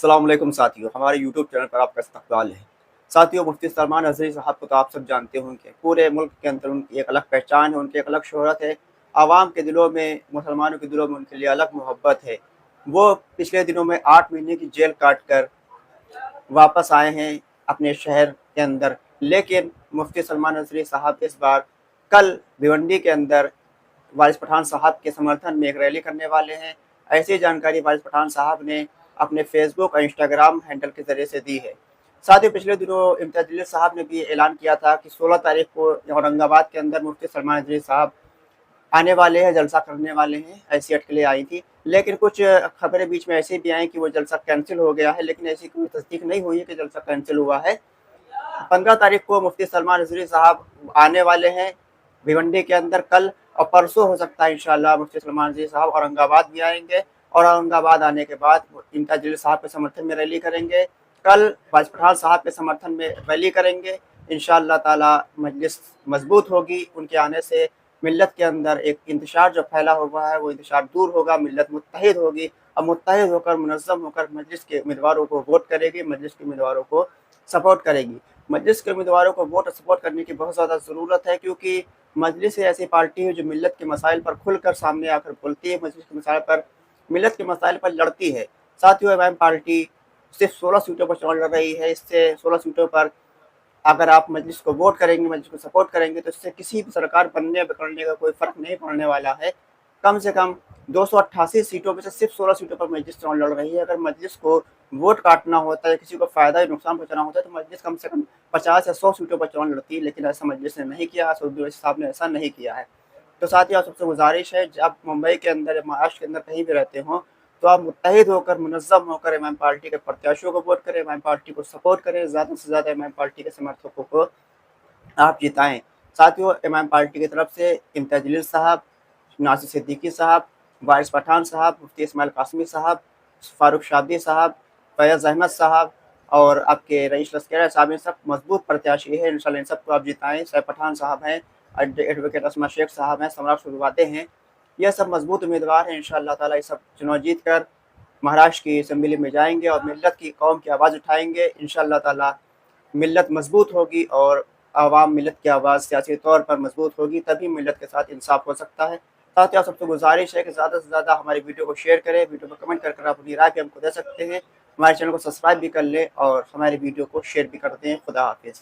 अस्सलाम वालेकुम साथियों, हमारे यूट्यूब चैनल पर आपका इस्तकबाल है। साथियों, मुफ्ती सलमान नज़री साहब को तो आप सब जानते होंगे। पूरे मुल्क के अंदर उनकी एक अलग पहचान है, उनकी एक अलग शोहरत है। आवाम के दिलों में, मुसलमानों के दिलों में उनके लिए अलग मोहब्बत है। वो पिछले दिनों में 8 महीने की जेल काट कर वापस आए हैं अपने शहर के अंदर। लेकिन मुफ्ती सलमान नज़री साहब इस बार कल भिवंडी के अंदर वारिस पठान साहब के समर्थन में एक रैली करने वाले हैं। ऐसी जानकारी वारिस पठान साहब ने अपने फेसबुक और इंस्टाग्राम हैंडल के ज़रिए से दी है। साथ ही पिछले दिनों इम्तियाज़ जलील साहब ने भी ऐलान किया था कि 16 तारीख को औरंगाबाद के अंदर मुफ्ती सलमान नज़री साहब आने वाले हैं, जलसा करने वाले हैं। ऐसी अटकलें आई थी, लेकिन कुछ खबरें बीच में ऐसी भी आई कि वो जलसा कैंसिल हो गया है, लेकिन ऐसी कोई तस्दीक नहीं हुई है कि जलसा कैंसिल हुआ है। 15 तारीख को मुफ्ती सलमान नज़री साहब आने वाले हैं भिवंडी के अंदर कल, और परसों हो सकता है इंशाअल्लाह मुफ्ती सलमान नज़री साहब औरंगाबाद भी आएंगे, और औरंगाबाद आने के बाद इम्तियाज़ जलील साहब के समर्थन में रैली करेंगे। कल वारिस पठान साहब के समर्थन में रैली करेंगे। इंशाअल्लाह ताला मजलिस मजबूत होगी। उनके आने से मिल्लत के अंदर एक इंतशार जो फैला हुआ है वो इंतशार दूर होगा, मिल्लत मुत्तहिद होगी, और मुत्तहिद होकर मुनज़्ज़म होकर मजलिस के उम्मीदवारों को वोट करेगी, मजलिस के उम्मीदवारों को सपोर्ट करेगी। मजलिस के उम्मीदवारों को वोट और सपोर्ट करने की बहुत ज़्यादा ज़रूरत है, क्योंकि मजलिस ऐसी पार्टी है जो मिल्लत के मसाइल पर खुलकर सामने आकर बोलती है, मजलिस के मसाइल पर, मिल्लत के मसाइल पर लड़ती है। साथियों, एमआईएम पार्टी सिर्फ 16 सीटों पर चुनाव लड़ रही है। इससे 16 सीटों पर अगर आप मजलिस को वोट करेंगे, मजलिस को सपोर्ट करेंगे, तो इससे किसी भी सरकार बनने बिगड़ने का कोई फ़र्क नहीं पड़ने वाला है। कम से कम 288 सीटों में से सिर्फ 16 सीटों पर मजलिस चुनाव लड़ रही है। अगर मजलिस को वोट काटना होता है, किसी को फ़ायदा या नुकसान पहुँचाना होता है, तो मजलिस कम से कम 50 या 100 सीटों पर चुनाव लड़ती है, लेकिन ऐसा मजलिस ने नहीं किया, सऊदी ओवैसी साहब ने ऐसा नहीं किया है। तो साथियों, आप सबसे गुजारिश है, जब मुंबई के अंदर या महाराष्ट्र के अंदर कहीं भी रहते हों, तो आप मुत्तहिद होकर, मुनज़्ज़म होकर एमआईएम पार्टी के प्रत्याशियों को वोट करें, एमआईएम पार्टी को सपोर्ट करें, ज़्यादा से ज़्यादा एमआईएम पार्टी के समर्थकों को आप जिताएँ। साथियों, इमाम पार्टी की तरफ से इम्तियाज़ जलील साहब, नासिर सिद्दीकी साहब, वारिस पठान साहब, मुफ्ती इस्माइल कासमी साहब, फारूक शाबदी साहब, फैज़ अहमद साहब और आपके रईस लस्करिया साहब, ये सब मजबूत प्रत्याशी हैं। इंशाअल्लाह इन सबको आप जिताएँ। सैफ पठान साहब हैं, एडवोकेट असमा शेख साहब हैं, सम्राट शुरुआते हैं। ये सब मजबूत उम्मीदवार हैं। इंशाअल्लाह ताला ये सब चुनाव जीत कर महाराष्ट्र की असेंबली में जाएंगे और मिल्लत की, कौम की आवाज़ उठाएंगे। इंशाअल्लाह ताला मिल्लत मजबूत होगी और आवाम मिल्लत की आवाज़ सियासी तौर पर मजबूत होगी, तभी मिल्लत के साथ इंसाफ हो सकता है। साथ ही आप सबसे गुजारिश है कि ज़्यादा से ज़्यादा हमारी वीडियो को शेयर करें, वीडियो को कमेंट कर आप अपनी राय भी हमको दे सकते हैं। हमारे चैनल को सब्सक्राइब भी कर लें और हमारी वीडियो को शेयर भी कर दें। खुदा हाफिज़।